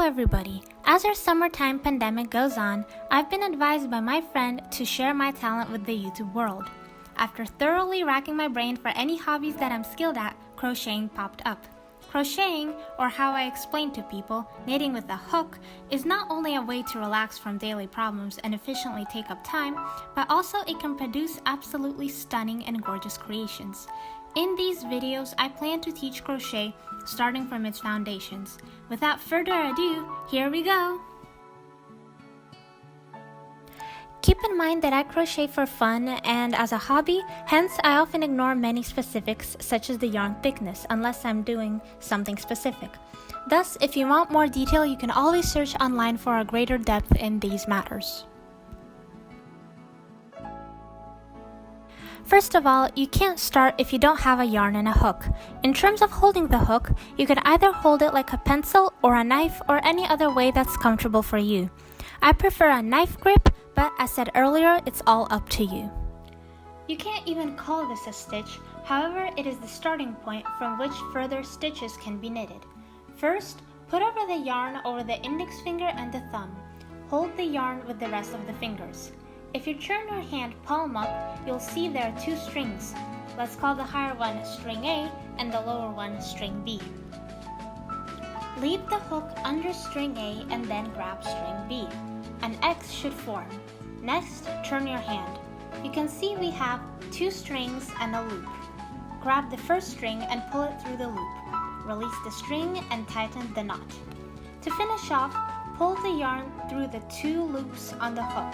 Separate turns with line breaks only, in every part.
everybody! As our summertime pandemic goes on, I've been advised by my friend to share my talent with the YouTube world. After thoroughly racking my brain for any hobbies that I'm skilled at, crocheting popped up. Crocheting, or how I explain to people, knitting with a hook, is not only a way to relax from daily problems and efficiently take up time, but also it can produce absolutely stunning and gorgeous creations. In these videos, I plan to teach crochet starting from its foundations. Without further ado, here we go! Keep in mind that I crochet for fun and as a hobby, hence I often ignore many specifics such as the yarn thickness unless I'm doing something specific. Thus, if you want more detail, you can always search online for a greater depth in these matters. First of all, you can't start if you don't have a yarn and a hook. In terms of holding the hook, you can either hold it like a pencil or a knife or any other way that's comfortable for you. I prefer a knife grip, but as said earlier, it's all up to you. You can't even call this a stitch, however it is the starting point from which further stitches can be knitted. First, put over the yarn over the index finger and the thumb. Hold the yarn with the rest of the fingers. If you turn your hand palm up, you'll see there are two strings. Let's call the higher one string A and the lower one string B. Leave the hook under string A and then grab string B. An X should form. Next, turn your hand. You can see we have two strings and a loop. Grab the first string and pull it through the loop. Release the string and tighten the knot. To finish off, pull the yarn through the two loops on the hook.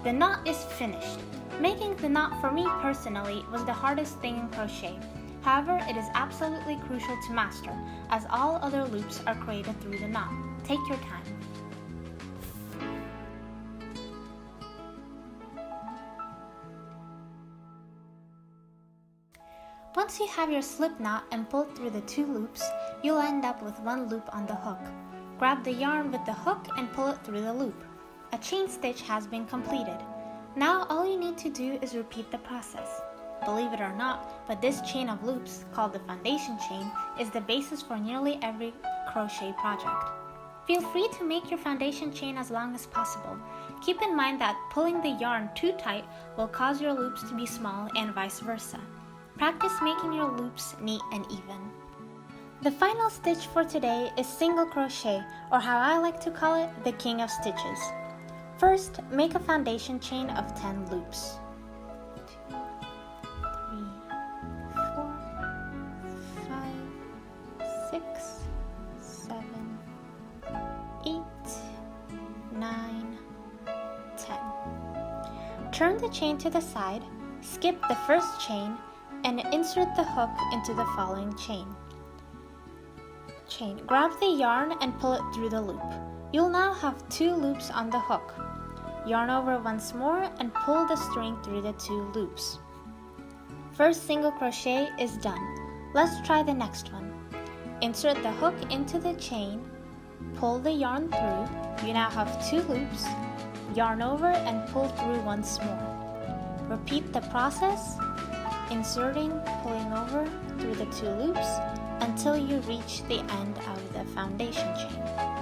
The knot is finished. Making the knot for me personally was the hardest thing in crochet. However, it is absolutely crucial to master, as all other loops are created through the knot. Take your time. Once you have your slip knot and pulled through the two loops, you'll end up with one loop on the hook. Grab the yarn with the hook and pull it through the loop. A chain stitch has been completed. Now all you need to do is repeat the process. Believe it or not, but this chain of loops, called the foundation chain, is the basis for nearly every crochet project. Feel free to make your foundation chain as long as possible. Keep in mind that pulling the yarn too tight will cause your loops to be small and vice versa. Practice making your loops neat and even. The final stitch for today is single crochet, or how I like to call it, the king of stitches. First, make a foundation chain of 10 loops. 2, 3, 4, 5, 6, 7, 8, 9, 10. Turn the chain to the side, skip the first chain, and insert the hook into the following chain. Grab the yarn and pull it through the loop. You'll now have two loops on the hook. Yarn over once more and pull the string through the two loops. First single crochet is done. Let's try the next one. Insert the hook into the chain, pull the yarn through. You now have two loops. Yarn over and pull through once more. Repeat the process, inserting, pulling over through the two loops until you reach the end of the foundation chain.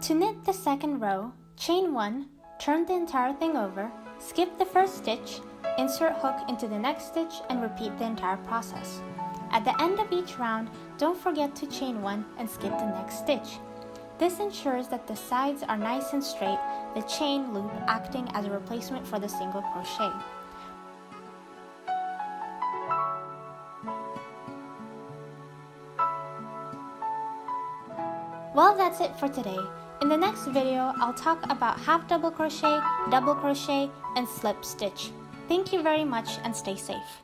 To knit the second row, chain 1, turn the entire thing over, skip the first stitch, insert hook into the next stitch, and repeat the entire process. At the end of each round, don't forget to chain 1 and skip the next stitch. This ensures that the sides are nice and straight, the chain loop acting as a replacement for the single crochet. Well, that's it for today. In the next video, I'll talk about half double crochet, and slip stitch. Thank you very much and stay safe.